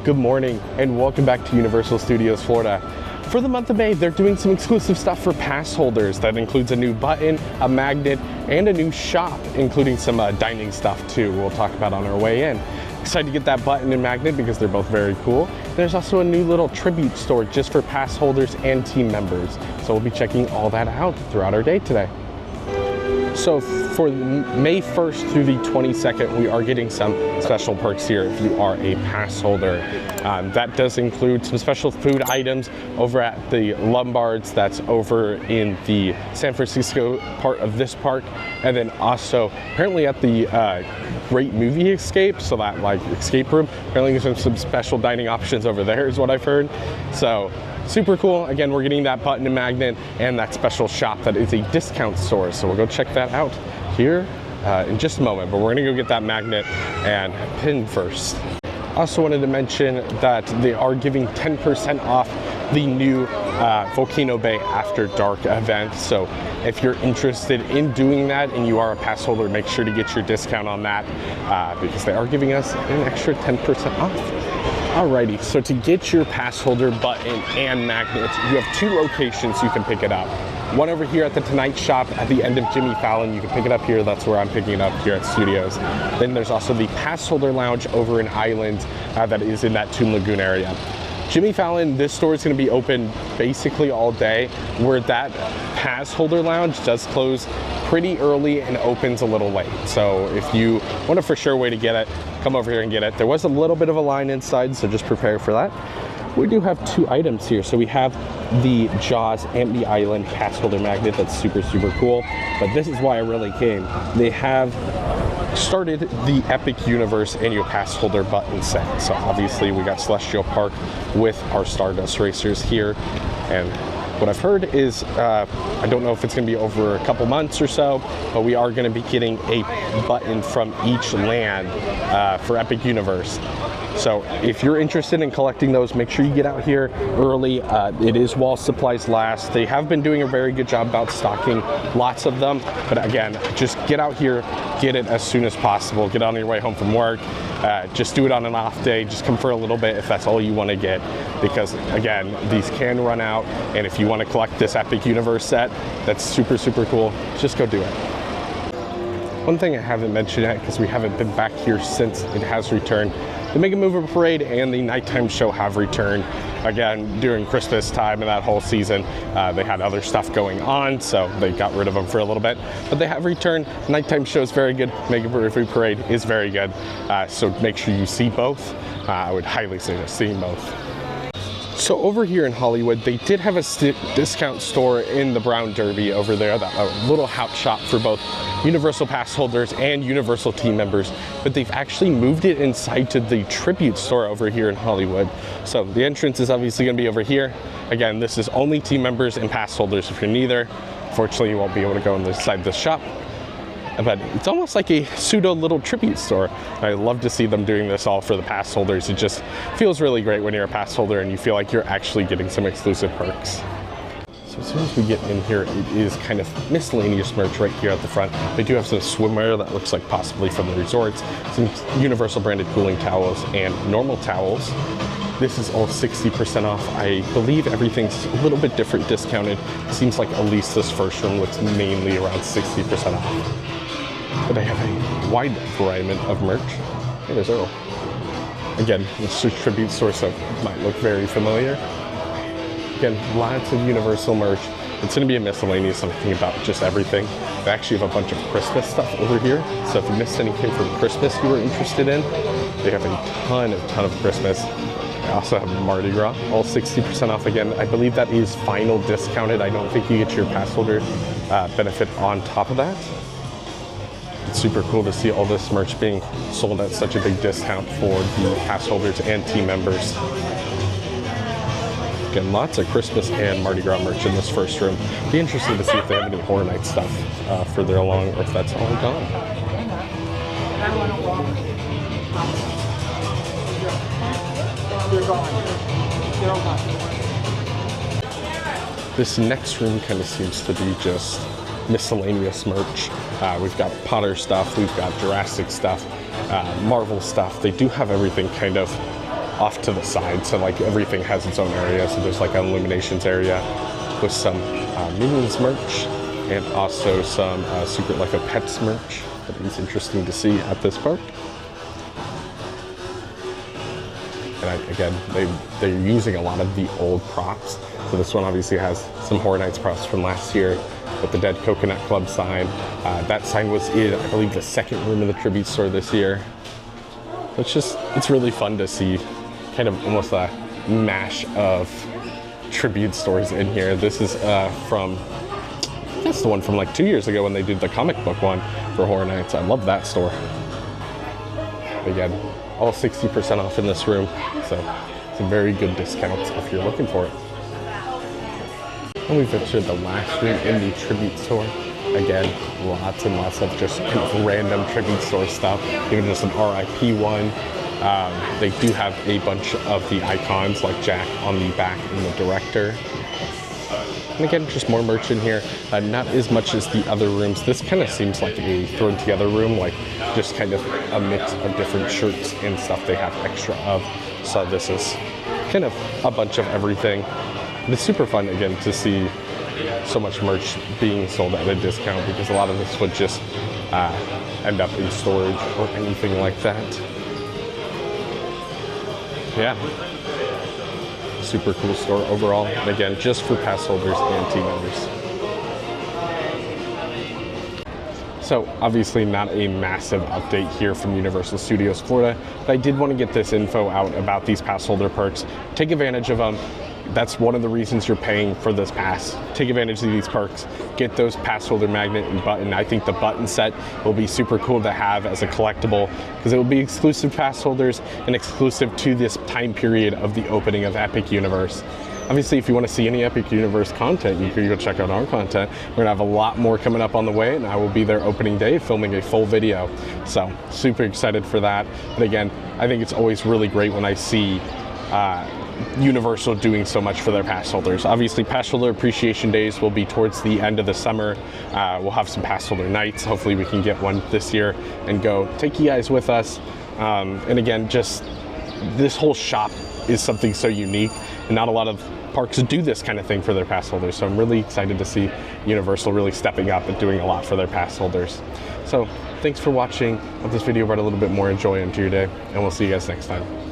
Good morning and welcome back to Universal Studios Florida. For the month of May, they're doing some exclusive stuff for pass holders. That includes a new button, a magnet, and a new shop, including some dining stuff too, we'll talk about on our way in. Excited to get that button and magnet because they're both very cool. There's also a new little tribute store just for pass holders and team members. So we'll be checking all that out throughout our day today. So for May 1st through the 22nd, we are getting some special perks here if you are a pass holder. That does include some special food items over at the Lombards that's over in the San Francisco part of this park. And then also apparently at the Great Movie Escape, so that like escape room, apparently there's some special dining options over there is what I've heard. So super cool. Again, we're getting that button and magnet and that special shop that is a discount store. So we'll go check that out here in just a moment, but we're gonna go get that magnet and pin first. Also wanted to mention that they are giving 10% off the new Volcano Bay After Dark event. So if you're interested in doing that and you are a pass holder, make sure to get your discount on that because they are giving us an extra 10% off. Alrighty, so to get your pass holder button and magnet, you have two locations you can pick it up. One over here at the Tonight Shop at the end of Jimmy Fallon. You can pick it up here. That's where I'm picking it up here at Studios. Then there's also the Pass Holder Lounge over in Island that is in that Toon Lagoon area. Jimmy Fallon, this store is going to be open basically all day, where that Pass Holder Lounge does close pretty early and opens a little late. So if you want a for sure way to get it, come over here and get it. There was a little bit of a line inside, so just prepare for that. We do have two items here. So we have the Jaws and the Island Pass Holder Magnet. That's super, super cool. But this is why I really came. They have started the Epic Universe annual pass holder button set. So obviously we got Celestial Park with our Stardust Racers here. And what I've heard is, I don't know if it's gonna be over a couple months or so, but we are gonna be getting a button from each land for Epic Universe. So if you're interested in collecting those, make sure you get out here early. It is while supplies last. They have been doing a very good job about stocking lots of them. But again, just get out here, get it as soon as possible. Get on your way home from work. Just do it on an off day. Just come for a little bit if that's all you want to get. Because again, these can run out. And if you want to collect this Epic Universe set, that's super, super cool. Just go do it. One thing I haven't mentioned yet, because we haven't been back here since it has returned, the Mega Mover Parade and the nighttime show have returned. Again, during Christmas time and that whole season, they had other stuff going on, so they got rid of them for a little bit. But they have returned. Nighttime show is very good. Mega Mover Parade is very good. So make sure you see both. I would highly suggest seeing both. So over here in Hollywood, they did have a discount store in the Brown Derby over there, a little hout shop for both Universal Pass holders and Universal team members, but they've actually moved it inside to the Tribute store over here in Hollywood. So the entrance is obviously going to be over here. Again, this is only team members and pass holders. If you're neither, unfortunately you won't be able to go inside this shop. But it's almost like a pseudo little tribute store. I love to see them doing this all for the pass holders. It just feels really great when you're a pass holder and you feel like you're actually getting some exclusive perks. So as soon as we get in here, it is kind of miscellaneous merch right here at the front. They do have some swimwear that looks like possibly from the resorts, some Universal branded cooling towels and normal towels. This is all 60% off. I believe everything's a little bit different discounted. It seems like at least this first room looks mainly around 60% off. But I have a wide variety of merch. Hey, there's Earl. Again, this is a tribute store, so it might look very familiar. Again, lots of Universal merch. It's going to be a miscellaneous, something about just everything. They actually have a bunch of Christmas stuff over here. So if you missed anything from Christmas you were interested in, they have a ton of Christmas. I also have Mardi Gras, all 60% off again. I believe that is final discounted. I don't think you get your pass holder benefit on top of that. It's super cool to see all this merch being sold at such a big discount for the pass holders and team members. Again, lots of Christmas and Mardi Gras merch in this first room. Be interested to see if they have any Horror Night stuff further along or if that's all gone. This next room kind of seems to be just miscellaneous merch. We've got Potter stuff, we've got Jurassic stuff, Marvel stuff. They do have everything kind of off to the side, so like everything has its own area. So there's like an Illuminations area with some Minions merch and also some Secret Life of Pets merch that is interesting to see at this park. And again, they're using a lot of the old props. So this one obviously has some Horror Nights props from last year with the Dead Coconut Club sign. That sign was in, I believe, the second room of the tribute store this year. It's really fun to see kind of almost a mash of tribute stores in here. This is from, that's the one from like 2 years ago when they did the comic book one for Horror Nights. I love that store. Again, all 60% off in this room, so some very good discounts if you're looking for it. And we've entered the last room in the tribute store. Again, lots and lots of just kind of random tribute store stuff, even just an RIP one. They do have a bunch of the icons like Jack on the back and the director. And again, just more merch in here. Not as much as the other rooms. This kind of seems like a thrown together room, like just kind of a mix of different shirts and stuff they have extra of. So this is kind of a bunch of everything. And it's super fun, again, to see so much merch being sold at a discount, because a lot of this would just end up in storage or anything like that. Yeah. Super cool store overall, and again, just for pass holders and team members. So obviously not a massive update here from Universal Studios Florida, but I did want to get this info out about these pass holder perks. Take advantage of them. That's one of the reasons you're paying for this pass. Take advantage of these perks. Get those pass holder magnet and button. I think the button set will be super cool to have as a collectible, because it will be exclusive pass holders and exclusive to this time period of the opening of Epic Universe. Obviously, if you want to see any Epic Universe content, you can go check out our content. We're gonna have a lot more coming up on the way, and I will be there opening day filming a full video. So super excited for that. But again, I think it's always really great when I see Universal doing so much for their pass holders. Obviously, pass holder appreciation days will be towards the end of the summer. We'll have some pass holder nights. Hopefully we can get one this year and go take you guys with us. And again, just this whole shop is something so unique, and not a lot of parks do this kind of thing for their pass holders. So I'm really excited to see Universal really stepping up and doing a lot for their pass holders. So thanks for watching. I hope this video brought a little bit more joy into your day, and we'll see you guys next time.